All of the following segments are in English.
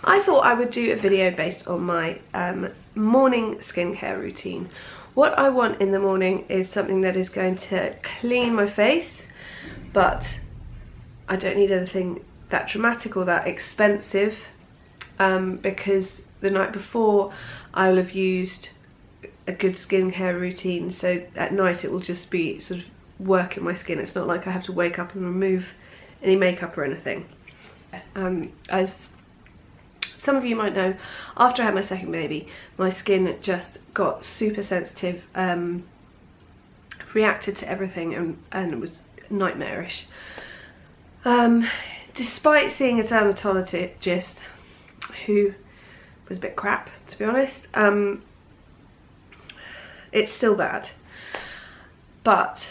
I thought I would do a video based on my morning skincare routine. What I want in the morning is something that is going to clean my face, but I don't need anything that dramatic or that expensive, because the night before I will have used a good skincare routine, so at night it will just be sort of working my skin. It's not like I have to wake up and remove any makeup or anything. As some of you might know, after I had my second baby, my skin just got super sensitive, reacted to everything, and it was nightmarish. Despite seeing a dermatologist who was a bit crap, to be honest, it's still bad. But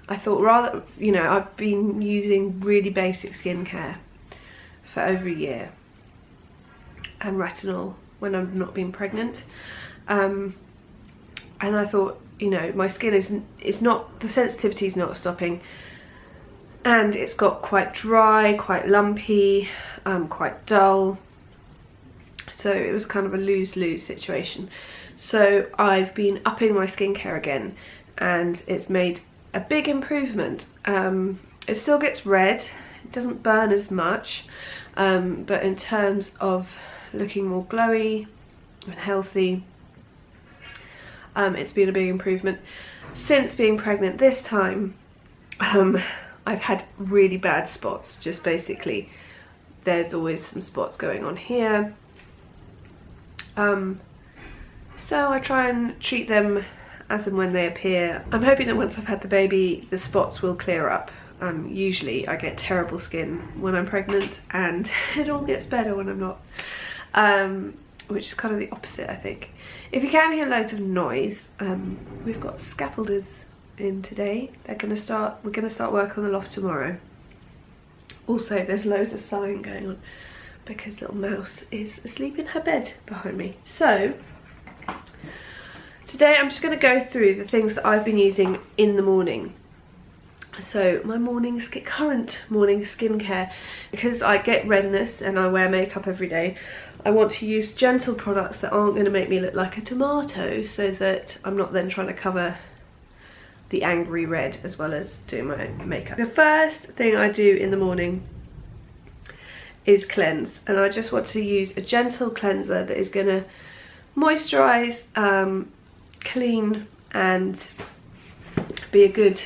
I thought, rather, you know, I've been using really basic skincare for over a year, and retinol when I've not been pregnant, and I thought, you know, my skin is not, the sensitivity is not stopping, and it's got quite dry, quite lumpy, quite dull, so it was kind of a lose-lose situation. So I've been upping my skincare again, and it's made a big improvement. It still gets red, it doesn't burn as much, but in terms of looking more glowy and healthy, it's been a big improvement. Since being pregnant this time, I've had really bad spots. Just basically, there's always some spots going on here. So I try and treat them as and when they appear. I'm hoping that once I've had the baby, the spots will clear up. Usually I get terrible skin when I'm pregnant, and it all gets better when I'm not, which is kind of the opposite, I think. If you can hear loads of noise, we've got scaffolders in today. We're gonna start work on the loft tomorrow. Also, there's loads of sighing going on because little mouse is asleep in her bed behind me. So today I'm just going to go through the things that I've been using in the morning. So my current morning skincare, because I get redness and I wear makeup every day, I want to use gentle products that aren't going to make me look like a tomato, so that I'm not then trying to cover the angry red as well as doing my makeup. The first thing I do in the morning is cleanse, and I just want to use a gentle cleanser that is going to moisturize, clean, and be a good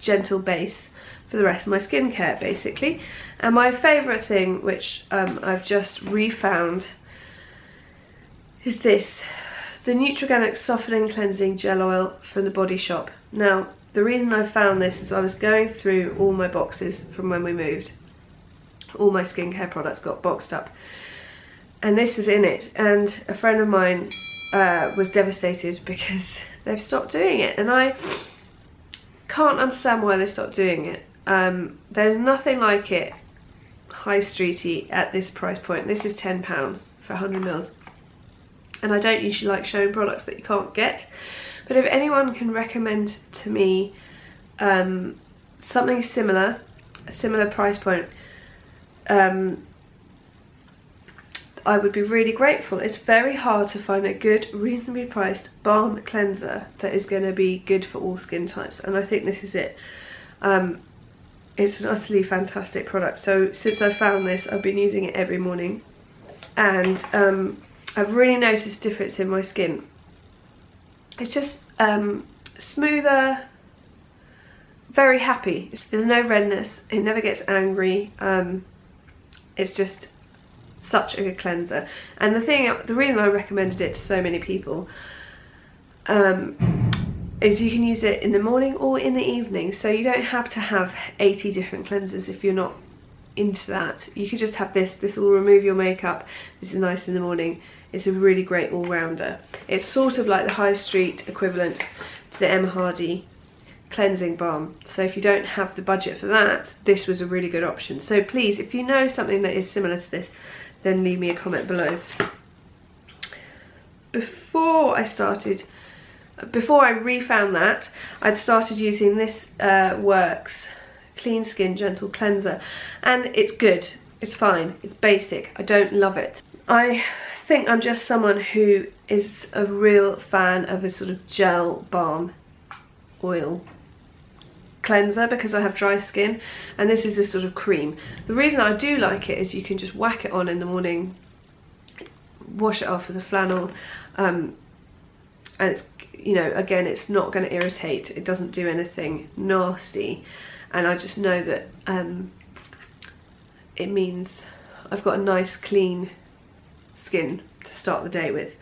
gentle base for the rest of my skincare, basically. And my favourite thing, which I've just refound, is this, the Nutriganics Softening Cleansing Gel Oil from the Body Shop. Now, the reason I found this is I was going through all my boxes from when we moved. All my skincare products got boxed up, and this was in it, and a friend of mine was devastated because they've stopped doing it, and I can't understand why they stopped doing it. There's nothing like it high streety at this price point. This is £10 for 100 mils, and I don't usually like showing products that you can't get, but if anyone can recommend to me something similar, a similar price point, I would be really grateful. It's very hard to find a good, reasonably priced balm cleanser that is going to be good for all skin types, and I think this is it. It's an utterly fantastic product. So since I found this, I've been using it every morning, and I've really noticed a difference in my skin. It's just smoother, very happy. There's no redness, it never gets angry. It's just such a good cleanser, and the reason I recommended it to so many people is you can use it in the morning or in the evening, so you don't have to have 80 different cleansers if you're not into that. You could just have this will remove your makeup. This is nice in the morning. It's a really great all-rounder. It's sort of like the high street equivalent to the M. Hardy cleansing balm, so if you don't have the budget for that, this was a really good option. So please, if you know something that is similar to this, then leave me a comment below. Before I refound that, I'd started using this Works Clean Skin Gentle Cleanser, and it's good. It's fine, it's basic, I don't love it. I think I'm just someone who is a real fan of a sort of gel balm oil cleanser because I have dry skin, and this is a sort of cream. The reason I do like it is you can just whack it on in the morning, wash it off with a flannel, and it's, you know, again, it's not going to irritate, it doesn't do anything nasty, and I just know that it means I've got a nice clean skin to start the day with.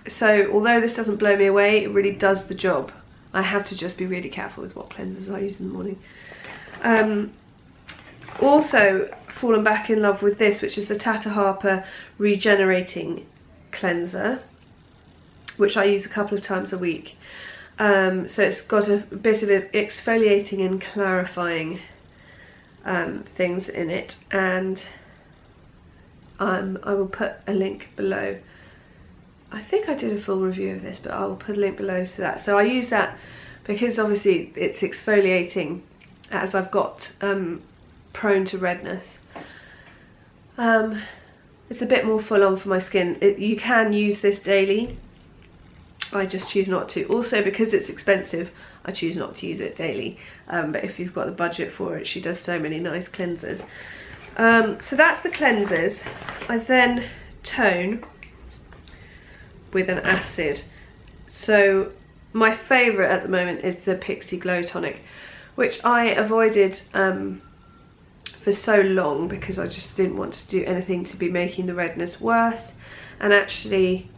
So although this doesn't blow me away, it really does the job. I have to just be really careful with what cleansers I use in the morning. Also fallen back in love with this, which is the Tata Regenerating Cleanser, which I use a couple of times a week. So it's got a bit of exfoliating and clarifying things in it, and I will put a link below. I think I did a full review of this, but I will put a link below to that. So I use that because obviously it's exfoliating, as I've got prone to redness. It's a bit more full on for my skin. You can use this daily, I just choose not to. Also, because it's expensive, I choose not to use it daily, but if you've got the budget for it, she does so many nice cleansers. So that's the cleansers. I then tone with an acid. So my favourite at the moment is the Pixie Glow Tonic, which I avoided for so long because I just didn't want to do anything to be making the redness worse, and actually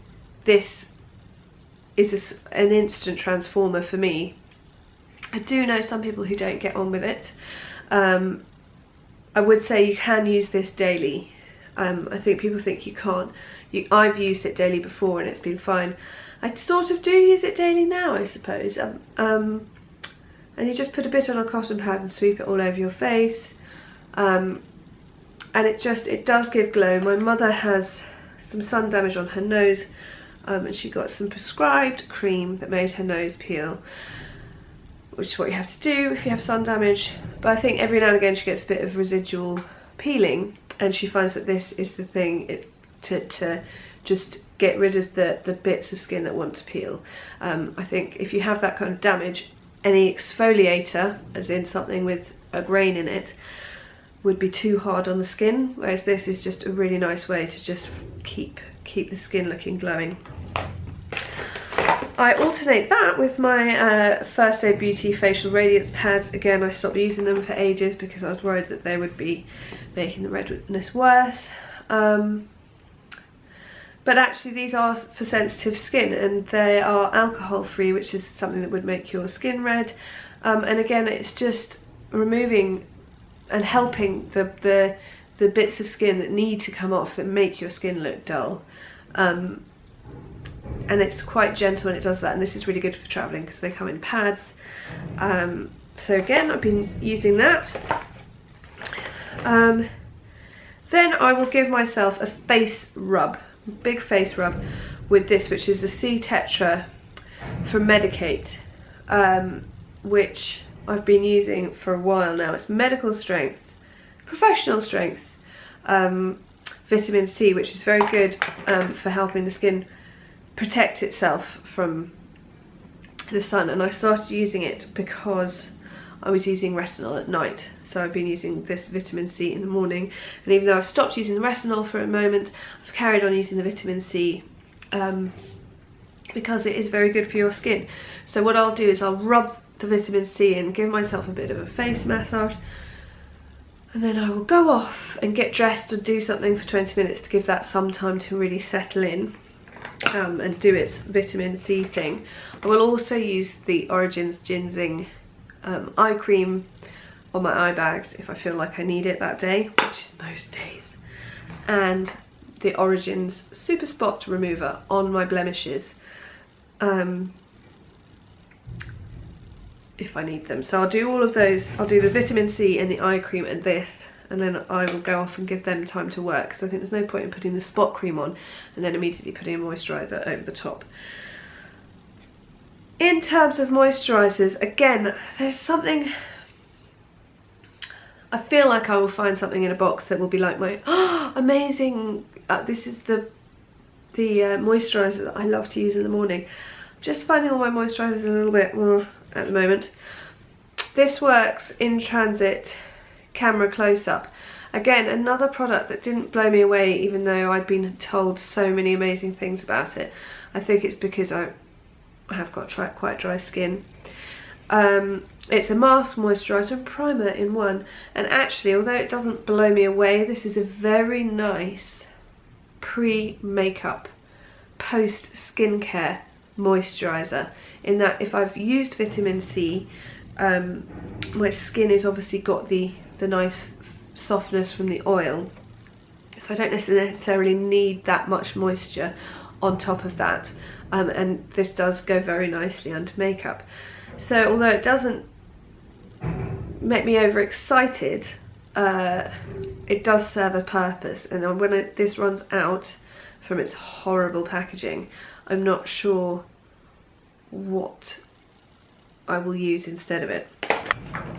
this is an instant transformer for me. I do know some people who don't get on with it. I would say you can use this daily. I think people think you can't. I've used it daily before and it's been fine. I sort of do use it daily now, I suppose. And you just put a bit on a cotton pad and sweep it all over your face. And it does give glow. My mother has some sun damage on her nose, and she got some prescribed cream that made her nose peel, which is what you have to do if you have sun damage. But I think every now and again she gets a bit of residual peeling, and she finds that this is the thing to just get rid of the bits of skin that want to peel. I think if you have that kind of damage, any exfoliator, as in something with a grain in it, would be too hard on the skin, whereas this is just a really nice way to just keep the skin looking glowing. I alternate that with my First Aid Beauty Facial Radiance pads. Again, I stopped using them for ages because I was worried that they would be making the redness worse. But actually these are for sensitive skin, and they are alcohol free, which is something that would make your skin red. And again, it's just removing and helping the bits of skin that need to come off, that make your skin look dull. And it's quite gentle when it does that, and this is really good for travelling because they come in pads. So again, I've been using that. Then I will give myself a face rub, big face rub with this, which is the C Tetra from Medik8, which I've been using for a while now. It's medical strength, professional strength vitamin C, which is very good for helping the skin protect itself from the sun. And I started using it because I was using retinol at night, so I've been using this vitamin C in the morning, and even though I've stopped using the retinol for a moment, I've carried on using the vitamin C because it is very good for your skin. So what I'll do is I'll rub the vitamin C in, give myself a bit of a face massage, and then I will go off and get dressed and do something for 20 minutes to give that some time to really settle in and do its vitamin C thing. I will also use the Origins Ginseng eye cream on my eye bags if I feel like I need it that day, which is most days, and the Origins Super Spot Remover on my blemishes if I need them. So I'll do all of those. I'll do the vitamin C and the eye cream and this, and then I will go off and give them time to work, because I think there's no point in putting the spot cream on and then immediately putting a moisturiser over the top. In terms of moisturisers, again, there's something, I feel like I will find something in a box that will be like my, oh, amazing, this is the moisturiser that I love to use in the morning. Just finding all my moisturisers a little bit more at the moment. This works in transit camera close-up. Again, another product that didn't blow me away even though I'd been told so many amazing things about it. I think it's because I have got quite dry skin. It's a mask, moisturiser and primer in one, and actually, although it doesn't blow me away, this is a very nice pre-makeup, post-skincare moisturiser, in that if I've used vitamin C, my skin has obviously got the nice softness from the oil, so I don't necessarily need that much moisture on top of that, and this does go very nicely under makeup. So although it doesn't make me overexcited, it does serve a purpose, and when this runs out from its horrible packaging, I'm not sure what I will use instead of it.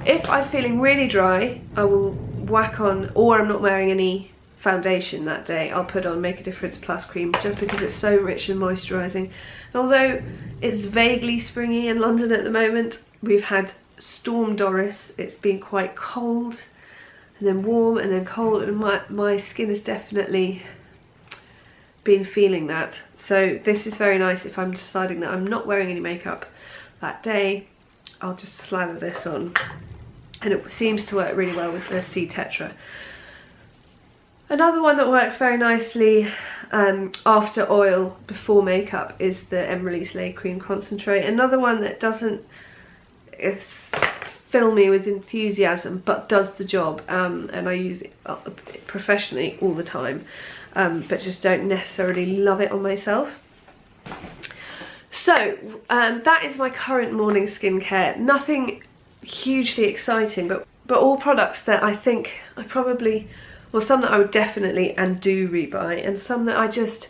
If I'm feeling really dry, I will whack on, or I'm not wearing any foundation that day, I'll put on Make a Difference Plus Cream, just because it's so rich and moisturising. And although it's vaguely springy in London at the moment, we've had Storm Doris, it's been quite cold and then warm and then cold, and my skin has definitely been feeling that. So this is very nice if I'm deciding that I'm not wearing any makeup that day. I'll just slather this on, and it seems to work really well with the C Tetra. Another one that works very nicely after oil, before makeup, is the Release Lay Cream Concentrate. Another one that doesn't fill me with enthusiasm but does the job, and I use it professionally all the time, but just don't necessarily love it on myself. So that is my current morning skincare. Nothing hugely exciting, but all products that I think I probably, well, some that I would definitely and do rebuy, and some that I just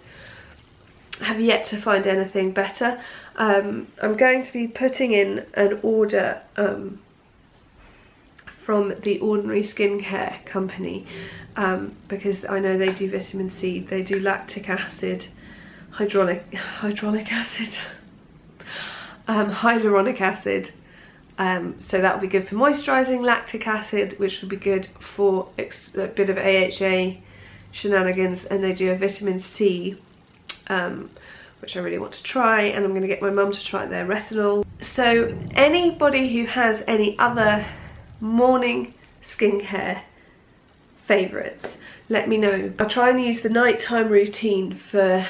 have yet to find anything better. I'm going to be putting in an order from the Ordinary Skincare company, because I know they do vitamin C, they do lactic acid, hyaluronic acid, so that will be good for moisturising, lactic acid, which will be good for a bit of AHA shenanigans, and they do a vitamin C, which I really want to try, and I'm going to get my mum to try their retinol. So anybody who has any other morning skincare favourites, let me know. I'll try and use the nighttime routine for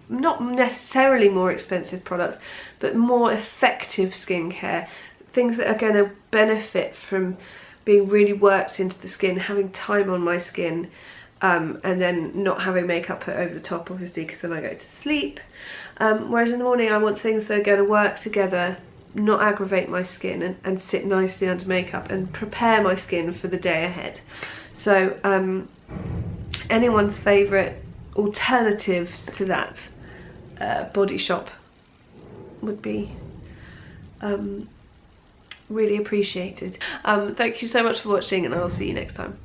not necessarily more expensive products, but more effective skincare, things that are going to benefit from being really worked into the skin, having time on my skin, and then not having makeup put over the top, obviously, because then I go to sleep. Whereas in the morning I want things that are going to work together, not aggravate my skin, and sit nicely under makeup and prepare my skin for the day ahead. So anyone's favourite alternatives to that Body Shop would be really appreciated. Thank you so much for watching, and I'll see you next time.